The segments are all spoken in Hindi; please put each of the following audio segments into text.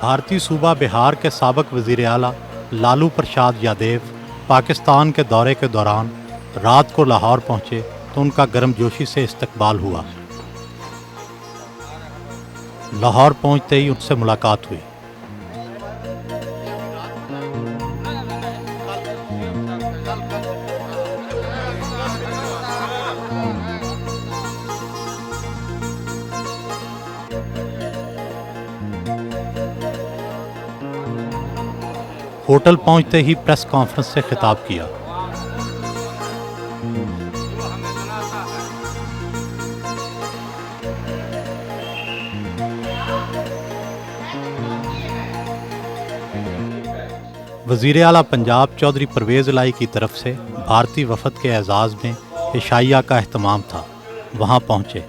भारतीय सूबा बिहार के साबिक वज़ीर आला लालू प्रसाद यादव पाकिस्तान के दौरे के दौरान रात को लाहौर पहुंचे तो उनका गर्मजोशी से इस्तकबाल हुआ। लाहौर पहुंचते ही उनसे मुलाकात हुई। होटल पहुंचते ही प्रेस कॉन्फ्रेंस से खिताब किया। वज़ीर आला पंजाब चौधरी परवेज़ इलाही की तरफ से भारतीय वफ़द के एजाज़ में इशाइया का एहतमाम था। वहाँ पहुँचे।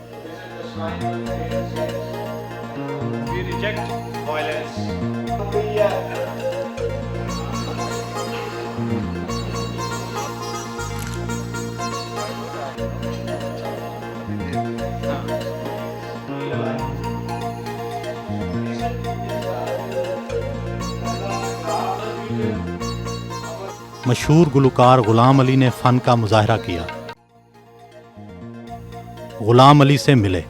मशहूर गुलकार गुलाम अली ने फ़न का मुज़ाहरा किया। गुलाम अली से मिले।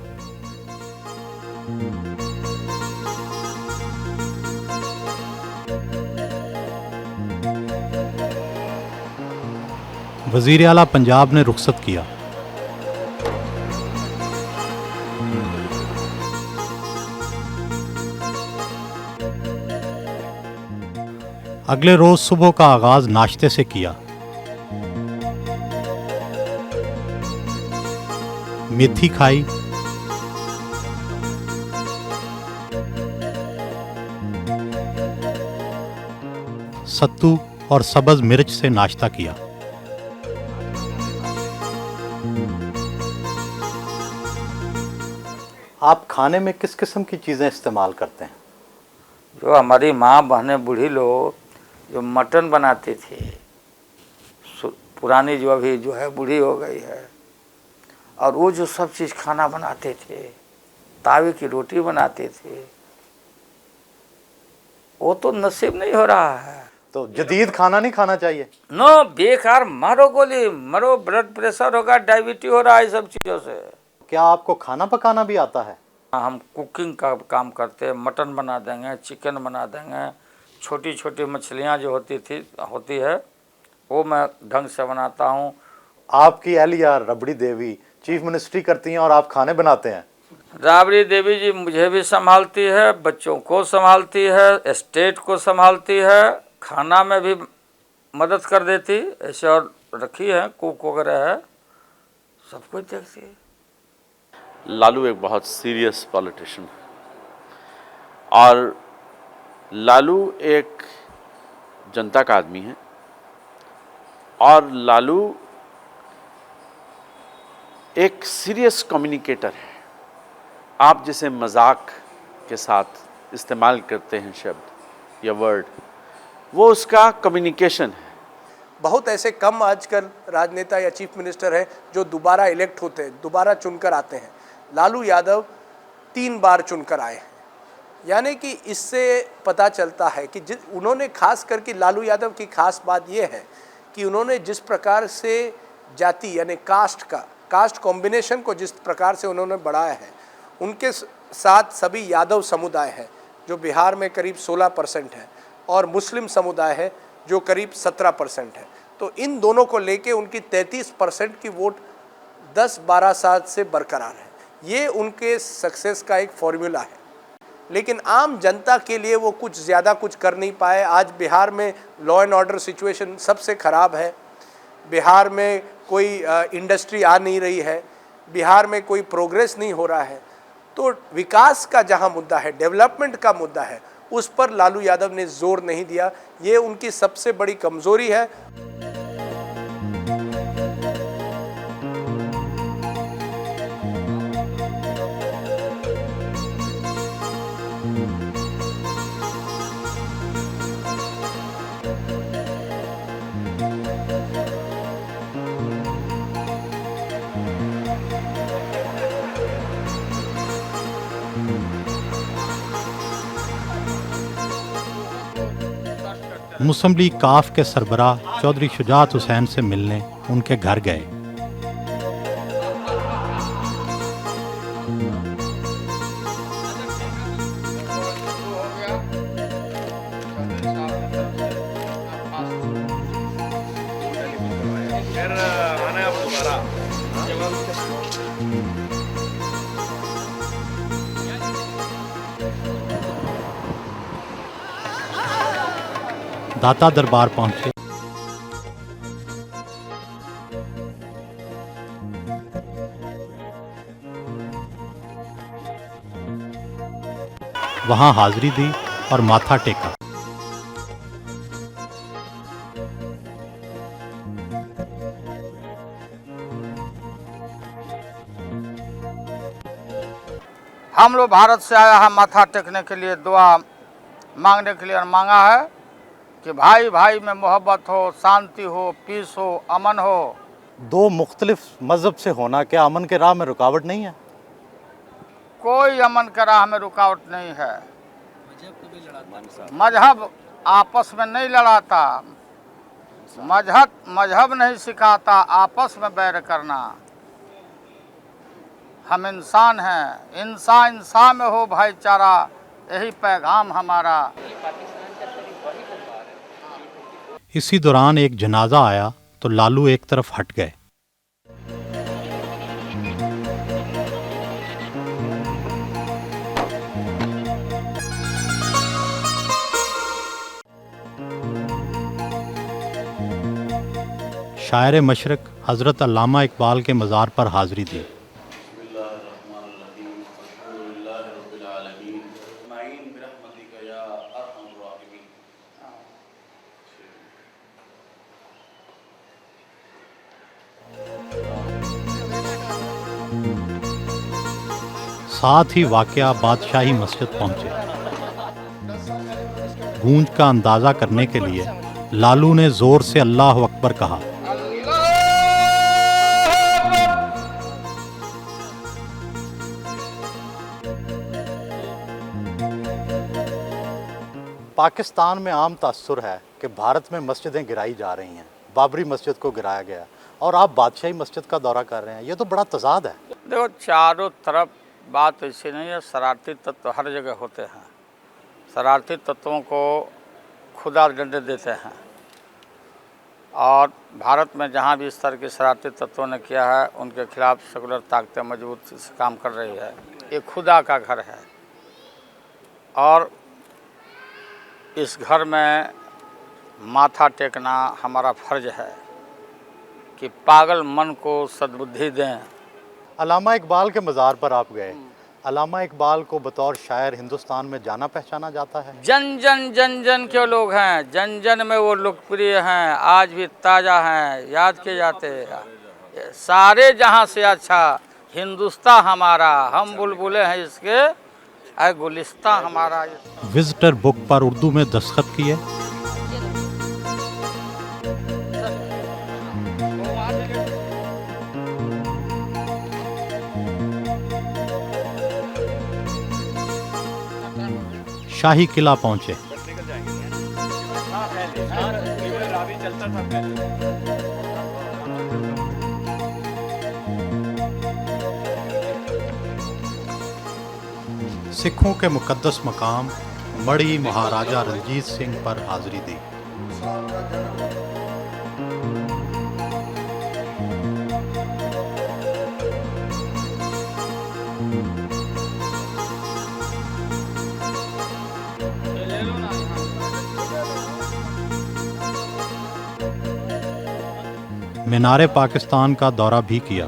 वज़ीर आला पंजाब ने रुखसत किया। अगले रोज सुबह का आगाज नाश्ते से किया। मेथी खाई, सत्तू और सब्ज़ मिर्च से नाश्ता किया। आप खाने में किस किस्म की चीज़ें इस्तेमाल करते हैं? जो हमारी माँ बहनें बूढ़ी लोग जो मटन बनाते थे, पुरानी जो अभी जो है बूढ़ी हो गई है, और वो जो सब चीज़ खाना बनाते थे, तावे की रोटी बनाते थे, वो तो नसीब नहीं हो रहा है। तो जदीद खाना नहीं खाना चाहिए? नो, बेकार, मारो गोली, मरो, ब्लड प्रेशर होगा, डायबिटीज हो रहा है सब चीज़ों से। क्या आपको खाना पकाना भी आता है? हम कुकिंग का काम करते हैं, मटन बना देंगे, चिकन बना देंगे, छोटी छोटी मछलियाँ जो होती है वो मैं ढंग से बनाता हूँ। आपकी अहलिया रबड़ी देवी चीफ मिनिस्ट्री करती हैं और आप खाने बनाते हैं? राबड़ी देवी जी मुझे भी संभालती है, बच्चों को संभालती है, स्टेट को संभालती है, खाना में भी मदद कर देती, ऐसे और रखी है, कुक वगैरह है, सब कुछ देखती है। लालू एक बहुत सीरियस पॉलिटिशियन है और लालू एक जनता का आदमी है और लालू एक सीरियस कम्युनिकेटर है। आप जिसे मजाक के साथ इस्तेमाल करते हैं शब्द या वर्ड, वो उसका कम्युनिकेशन है। बहुत ऐसे कम आजकल राजनेता या चीफ मिनिस्टर हैं जो दोबारा इलेक्ट होते हैं, दोबारा चुनकर आते हैं। लालू यादव 3 बार चुनकर आए हैं, यानी कि इससे पता चलता है कि उन्होंने खास करके लालू यादव की खास बात यह है कि उन्होंने जिस प्रकार से जाति यानी कास्ट कॉम्बिनेशन को जिस प्रकार से उन्होंने बढ़ाया है, उनके साथ सभी यादव समुदाय है जो बिहार में करीब 16% है और मुस्लिम समुदाय है जो करीब 17% है। तो इन दोनों को लेके उनकी 33% की वोट 10-12 साल से बरकरार है। ये उनके सक्सेस का एक फॉर्मूला है, लेकिन आम जनता के लिए वो कुछ ज़्यादा कुछ कर नहीं पाए। आज बिहार में लॉ एंड ऑर्डर सिचुएशन सबसे ख़राब है, बिहार में कोई इंडस्ट्री आ नहीं रही है, बिहार में कोई प्रोग्रेस नहीं हो रहा है। तो विकास का जहाँ मुद्दा है, डेवलपमेंट का मुद्दा है, उस पर लालू यादव ने जोर नहीं दिया। ये उनकी सबसे बड़ी कमज़ोरी है। मुस्लिम लीग काफ के सरबराह चौधरी शुजात हुसैन से मिलने उनके घर गए। दाता दरबार पहुंचे। वहां हाजिरी दी और माथा टेका। हम लोग भारत से आया है माथा टेकने के लिए, दुआ मांगने के लिए, और मांगा है कि भाई भाई में मोहब्बत हो, शांति हो, पीस हो, अमन हो। दो मुख्तलिफ मज़हब से होना क्या अमन के राह में रुकावट नहीं है? कोई अमन के राह में रुकावट नहीं है। मजहब आपस में नहीं लड़ाता, मजहब नहीं सिखाता आपस में बैर करना। हम इंसान हैं, इंसान में हो भाईचारा, यही पैगाम हमारा। इसी दौरान एक जनाजा आया तो लालू एक तरफ हट गए। शायर मशरक हज़रत अल्लामा इकबाल के मज़ार पर हाज़िरी दी। साथ ही वाक़या बादशाही मस्जिद पहुंचे। गूंज का अंदाज़ा करने के लिए लालू ने ज़ोर से अल्लाह अकबर कहा। पाकिस्तान में आम तासुर है कि भारत में मस्जिदें गिराई जा रही हैं। बाबरी मस्जिद को गिराया गया और आप बादशाही मस्जिद का दौरा कर रहे हैं, ये तो बड़ा तजाद है। देखो, चारों तरफ बात ऐसी नहीं है, शरारती तत्व हर जगह होते हैं। शरारती तत्वों को खुदा डंडे देते हैं, और भारत में जहाँ भी इस तरह के शरारती तत्वों ने किया है उनके खिलाफ सेकुलर ताकतें मजबूत से काम कर रही है। ये खुदा का घर है और इस घर में माथा टेकना हमारा फर्ज है कि पागल मन को सद्बुद्धि दें। अल्लामा इकबाल के मज़ार पर आप गए। अल्लामा इकबाल को बतौर शायर हिंदुस्तान में जाना पहचाना जाता है। जन जन के लोग हैं, जन जन में वो लोकप्रिय हैं, आज भी ताज़ा हैं, याद किए जाते हैं। सारे जहां से अच्छा हिंदुस्तान हमारा, हम बुलबुलें हैं इसके, ऐ गुलिस्ता हमारा। विजिटर बुक पर उर्दू में दस्तखत किए। शाही किला पहुंचे। सिखों के मुकद्दस मकाम मड़ी महाराजा रणजीत सिंह पर हाजिरी दी। मीनारे पाकिस्तान का दौरा भी किया।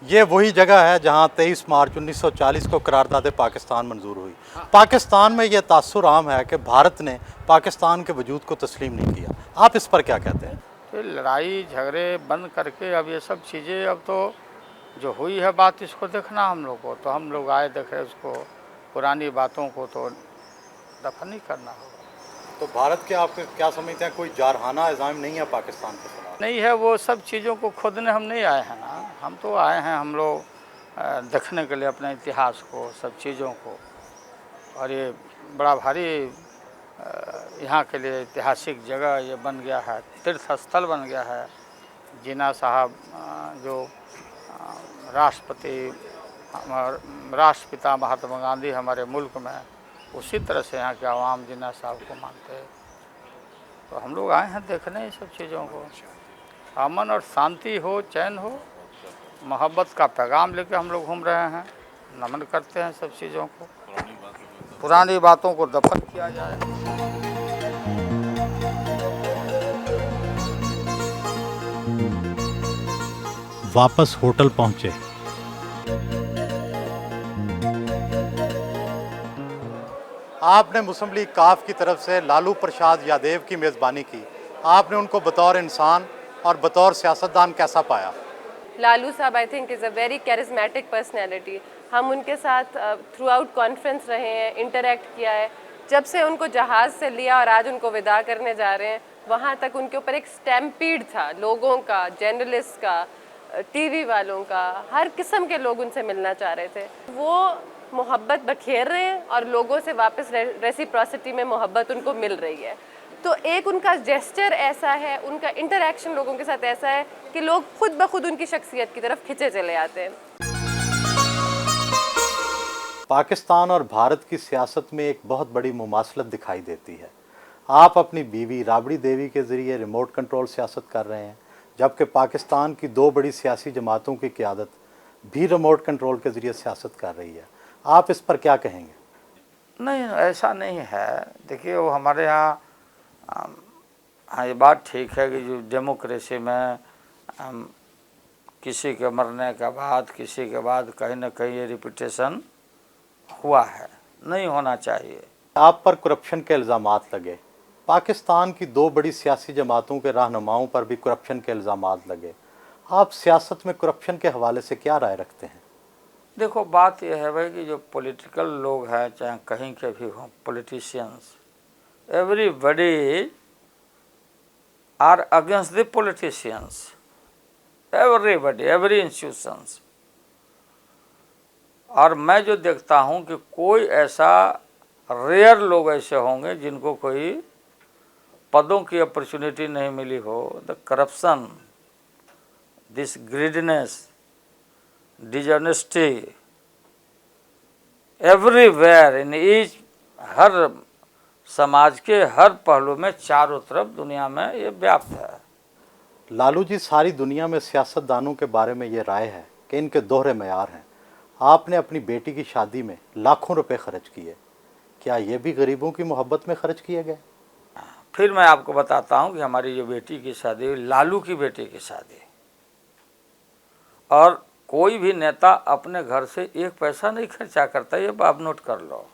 ये वही जगह है जहां 23 मार्च 1940 को करारदाद पाकिस्तान मंजूर हुई। पाकिस्तान में यह तासुर आम है कि भारत ने पाकिस्तान के वजूद को तस्लीम नहीं किया। आप इस पर क्या कहते हैं? तो लड़ाई झगड़े बंद करके अब ये सब चीज़ें, अब तो जो हुई है बात, इसको देखना हम लोग को, तो हम लोग आए देखे उसको, पुरानी बातों को तो दफन नहीं करना होगा। तो भारत के आप क्या समझते हैं, कोई जारहाना इल्ज़ाम नहीं है पाकिस्तान के खिलाफ? नहीं है, वो सब चीज़ों को खोदने हम नहीं आए हैं ना, हम तो आए हैं हम लोग देखने के लिए अपने इतिहास को, सब चीज़ों को। और ये बड़ा भारी यहाँ के लिए ऐतिहासिक जगह ये बन गया है, तीर्थ स्थल बन गया है। जिन्ना साहब जो राष्ट्रपति, राष्ट्रपिता महात्मा गांधी हमारे मुल्क में, उसी तरह से यहाँ के आवाम जिन्ना साहब को मानते हैं। तो हम लोग आए हैं देखने ये सब चीज़ों को। अमन और शांति हो, चैन हो, मोहब्बत का पैगाम लेके हम लोग घूम रहे हैं, नमन करते हैं सब चीज़ों को, पुरानी बातों को दफन किया जाए। वापस होटल पहुंचे। आपने मुस्लिम लीग काफ की तरफ से लालू प्रसाद यादव की मेज़बानी की, आपने उनको बतौर इंसान और बतौर सियासतदान कैसा पाया? लालू साहब I think is a very charismatic personality. हम उनके साथ थ्रू आउट कॉन्फ्रेंस रहे हैं, इंटरेक्ट किया है। जब से उनको जहाज़ से लिया और आज उनको विदा करने जा रहे हैं, वहाँ तक उनके ऊपर एक स्टैम्पीड था लोगों का, जर्नलिस्ट का, टीवी वालों का, हर किस्म के लोग उनसे मिलना चाह रहे थे। वो मोहब्बत बखेर रहे हैं और लोगों से वापस रेसिप्रोसिटी में मोहब्बत उनको मिल रही है। तो एक उनका जेस्चर ऐसा है, उनका इंटरेक्शन लोगों के साथ ऐसा है कि लोग खुद ब खुद उनकी शख्सियत की तरफ खिंचे चले आते हैं। पाकिस्तान और भारत की सियासत में एक बहुत बड़ी मुमासलत दिखाई देती है। आप अपनी बीवी राबड़ी देवी के ज़रिए रिमोट कंट्रोल सियासत कर रहे हैं, जबकि पाकिस्तान की दो बड़ी सियासी जमातों की क़यादत भी रिमोट कंट्रोल के ज़रिए सियासत कर रही है। आप इस पर क्या कहेंगे? नहीं, ऐसा नहीं है। देखिए, वो हमारे यहाँ हाँ, ये बात ठीक है कि जो डेमोक्रेसी में किसी के मरने के बाद, किसी के बाद कहीं ना कहीं ये रिपीटेशन हुआ है, नहीं होना चाहिए। आप पर करप्शन के इल्ज़ामात लगे, पाकिस्तान की दो बड़ी सियासी जमातों के रहनुमाओं पर भी करप्शन के इल्ज़ामात लगे। आप सियासत में करप्शन के हवाले से क्या राय रखते हैं? देखो, बात यह है भाई कि जो पॉलिटिकल लोग हैं, चाहे कहीं के भी हों, politicians, everybody are against the politicians, everybody, every institutions। और मैं जो देखता हूँ कि कोई ऐसा रेयर लोग ऐसे होंगे जिनको कोई पदों की अपॉर्चुनिटी नहीं मिली हो। The corruption, this greediness, dishonesty, everywhere in each, हर समाज के हर पहलू में, चारों तरफ दुनिया में ये व्याप्त है। लालू जी, सारी दुनिया में सियासतदानों के बारे में ये राय है कि इनके दोहरे मयार हैं। आपने अपनी बेटी की शादी में लाखों रुपए खर्च किए, क्या ये भी गरीबों की मोहब्बत में खर्च किए गए? फिर मैं आपको बताता हूँ कि हमारी जो बेटी की शादी हुई, लालू की बेटी की शादी, और कोई भी नेता अपने घर से एक पैसा नहीं खर्चा करता, ये आप नोट कर लो।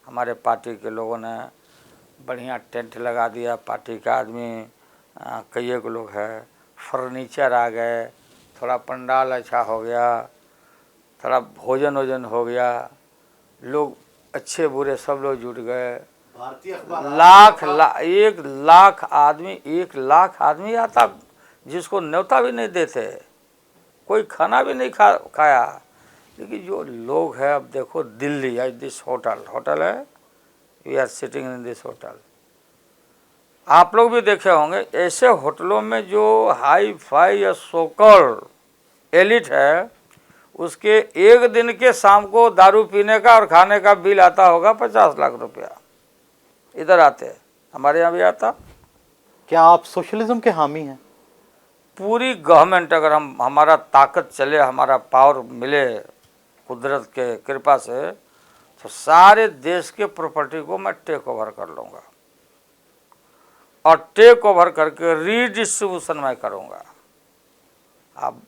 हमारे पार्टी के लोगों ने बढ़िया टेंट लगा दिया, पार्टी का आदमी कई एक लोग है, फर्नीचर आ गए, थोड़ा पंडाल अच्छा हो गया, थोड़ा भोजन वोजन हो गया, लोग अच्छे बुरे सब लोग जुट गए। एक लाख आदमी आता, जिसको न्योता भी नहीं देते, कोई खाना भी नहीं खाया। लेकिन जो लोग हैं, अब देखो दिल्ली, आज दिस होटल है, we are sitting in this hotel. आप लोग भी देखे होंगे, ऐसे होटलों में जो हाई फाई या सोकल एलिट है, उसके एक दिन के शाम को दारू पीने का और खाने का बिल आता होगा 50 लाख रुपया। इधर आते, हमारे यहाँ भी आता। क्या आप सोशलिज्म के हामी हैं? पूरी गवर्नमेंट, अगर हमारा ताकत चले, हमारा पावर मिले कुदरत के कृपा से, तो सारे देश के प्रॉपर्टी को मैं टेक ओवर कर लूँगा, और टेक ओवर करके रीडिस्ट्रीब्यूशन मैं करूँगा। अब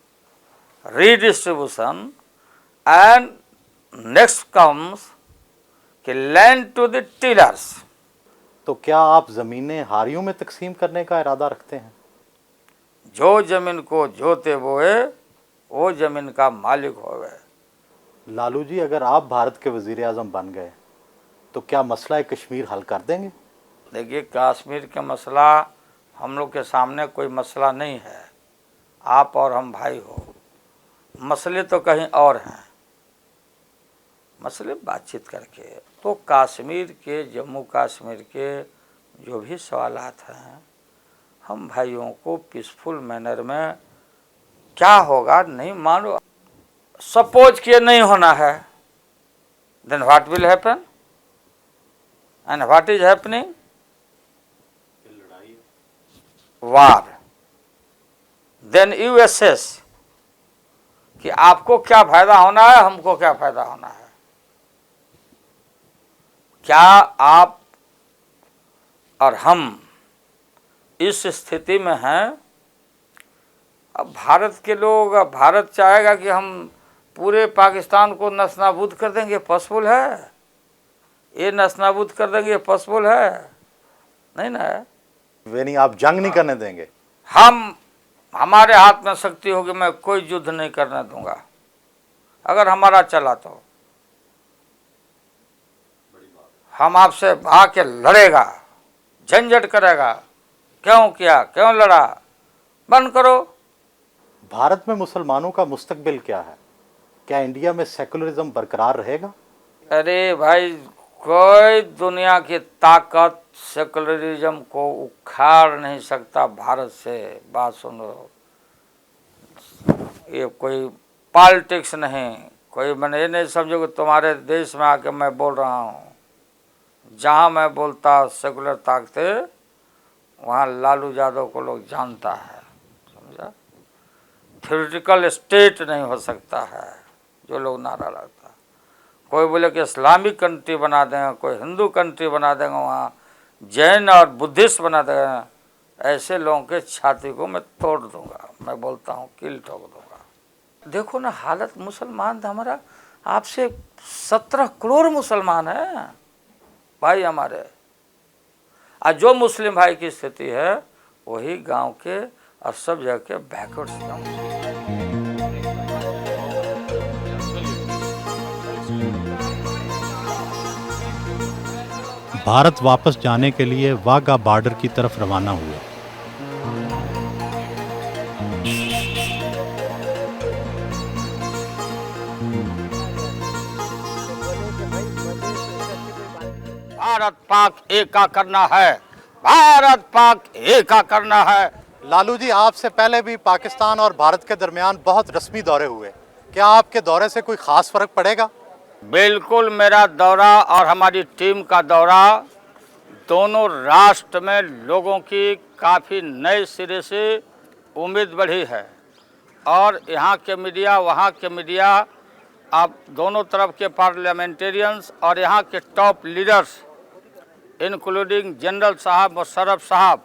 रीडिस्ट्रीब्यूशन एंड नेक्स्ट कम्स कि लैंड टू द टीलर्स। तो क्या आप ज़मीनें हारियों में तकसीम करने का इरादा रखते हैं? जो जमीन को जोते बोए, वो जमीन का मालिक हो गए। लालू जी, अगर आप भारत के वज़ीर आज़म बन गए तो क्या मसला कश्मीर हल कर देंगे? देखिए, कश्मीर का मसला हम लोग के सामने कोई मसला नहीं है। आप और हम भाई हो, मसले तो कहीं और हैं। मसले बातचीत करके तो कश्मीर के, जम्मू कश्मीर के जो भी सवालात हैं, हम भाइयों को पीसफुल मैनर में क्या होगा नहीं मानो, सपोज किए नहीं होना है, then what will happen and what is happening? War. Then you assess कि आपको क्या फायदा होना है, हमको क्या फायदा होना है। क्या आप और हम इस स्थिति में हैं? अब भारत के लोग, अब भारत चाहेगा कि हम पूरे पाकिस्तान को नस्तानाबूद कर देंगे, पॉसिबल है? ये नस्तानाबूद कर देंगे, पॉसिबल है? नहीं ना है। वे नहीं, आप जंग नहीं करने देंगे? हमारे हाथ में शक्ति होगी, मैं कोई युद्ध नहीं करने दूंगा। अगर हमारा चला तो हम आपसे भाग के लड़ेगा, झंझट करेगा, क्यों किया, क्यों लड़ा, बंद करो। भारत में मुसलमानों का मुस्तकबिल क्या है? क्या इंडिया में सेकुलरिज्म बरकरार रहेगा? अरे भाई, कोई दुनिया की ताकत सेकुलरिज्म को उखाड़ नहीं सकता भारत से। बात सुनो, ये कोई पॉलिटिक्स नहीं, कोई मैंने ये नहीं समझो कि तुम्हारे देश में आके मैं बोल रहा हूँ। जहाँ मैं बोलता सेकुलर ताकतें, वहाँ लालू यादव को लोग जानता है, समझा? थ्योरेटिकल स्टेट नहीं हो सकता है जो लोग नारा लगता। कोई बोले कि इस्लामिक कंट्री बना देंगे, कोई हिंदू कंट्री बना देंगे, वहाँ जैन और बुद्धिस्ट बना देंगे, ऐसे लोगों के छाती को मैं तोड़ दूंगा। मैं बोलता हूँ, किल ठोक दूंगा। देखो ना हालत, मुसलमान हमारा, आपसे 17 करोड़ मुसलमान हैं भाई हमारे। और जो मुस्लिम भाई की स्थिति है, वही गांव के और सब जगह के बैकवर्ड गाँव। भारत वापस जाने के लिए वाघा बॉर्डर की तरफ रवाना हुए। भारत पाक एका करना है, भारत पाक एका करना है। लालू जी, आपसे पहले भी पाकिस्तान और भारत के दरमियान बहुत रस्मी दौरे हुए। क्या आपके दौरे से कोई खास फर्क पड़ेगा? बिल्कुल, मेरा दौरा और हमारी टीम का दौरा दोनों राष्ट्र में लोगों की काफ़ी नए सिरे से उम्मीद बढ़ी है। और यहाँ के मीडिया, वहाँ के मीडिया, आप दोनों तरफ के पार्लियामेंटेरियंस और यहाँ के टॉप लीडर्स इंक्लूडिंग जनरल साहब, मुशर्रफ साहब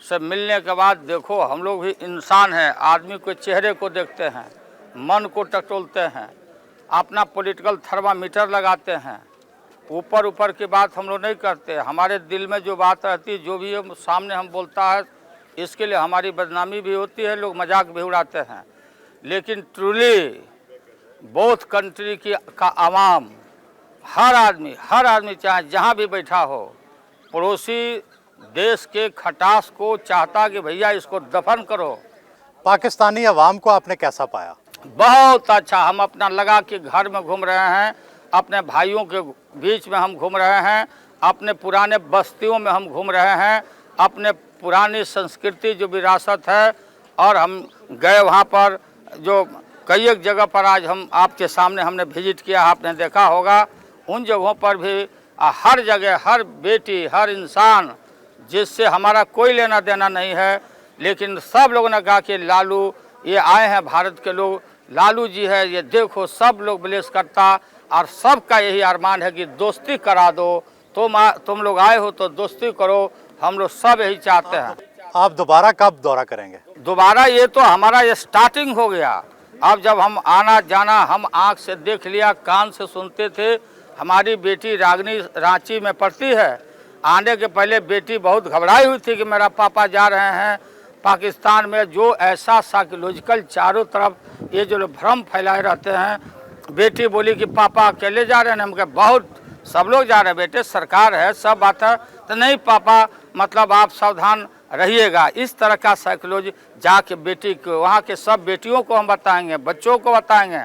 से मिलने के बाद देखो, हम लोग भी इंसान हैं, आदमी के चेहरे को देखते हैं, मन को टटोलते हैं, अपना पॉलिटिकल थर्मामीटर लगाते हैं। ऊपर ऊपर की बात हम लोग नहीं करते। हमारे दिल में जो बात रहती है, जो भी हम सामने हम बोलता है, इसके लिए हमारी बदनामी भी होती है, लोग मजाक भी उड़ाते हैं। लेकिन ट्रूली बोथ कंट्री की का आवाम, हर आदमी चाहे जहाँ भी बैठा हो, पड़ोसी देश के खटास को चाहता कि भैया इसको दफन करो। पाकिस्तानी अवाम को आपने कैसा पाया? बहुत अच्छा। हम अपना लगा के घर में घूम रहे हैं, अपने भाइयों के बीच में हम घूम रहे हैं, अपने पुराने बस्तियों में हम घूम रहे हैं, अपने पुरानी संस्कृति जो विरासत है। और हम गए वहाँ पर, जो कई एक जगह पर आज हम आपके सामने हमने विजिट किया, आपने देखा होगा। उन जगहों पर भी हर जगह, हर बेटी, हर इंसान, जिससे हमारा कोई लेना देना नहीं है, लेकिन सब लोगों ने कहा कि लालू, ये आए हैं भारत के लोग, लालू जी है, ये देखो, सब लोग ब्लेस करता। और सबका यही अरमान है कि दोस्ती करा दो, तुम लोग आए हो तो दोस्ती करो, हम लोग सब यही चाहते हैं। आप दोबारा कब दौरा करेंगे? दोबारा ये तो हमारा ये स्टार्टिंग हो गया। अब जब हम आना जाना, हम आँख से देख लिया, कान से सुनते थे। हमारी बेटी रागनी रांची में पढ़ती है। आने के पहले बेटी बहुत घबराई हुई थी कि मेरा पापा जा रहे हैं पाकिस्तान में। जो ऐसा साइकोलॉजिकल चारों तरफ ये जो भ्रम फैलाए रहते हैं, बेटी बोली कि पापा अकेले जा रहे हैं। हम कहे बहुत सब लोग जा रहे हैं बेटे, सरकार है, सब बात है। तो नहीं पापा मतलब आप सावधान रहिएगा, इस तरह का साइकोलॉजी जाके बेटी को, वहाँ के सब बेटियों को हम बताएंगे, बच्चों को बताएंगे,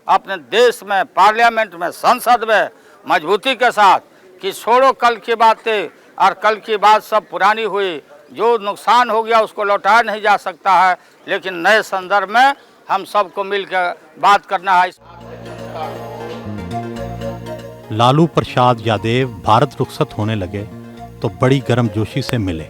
अपने देश में, पार्लियामेंट में, संसद में मजबूती के साथ कि छोड़ो कल की बातें, और कल की बात सब पुरानी हुई, जो नुकसान हो गया उसको लौटाया नहीं जा सकता है, लेकिन नए संदर्भ में हम सबको मिलकर बात करना है। लालू प्रसाद यादव भारत रुखसत होने लगे तो बड़ी गर्मजोशी से मिले।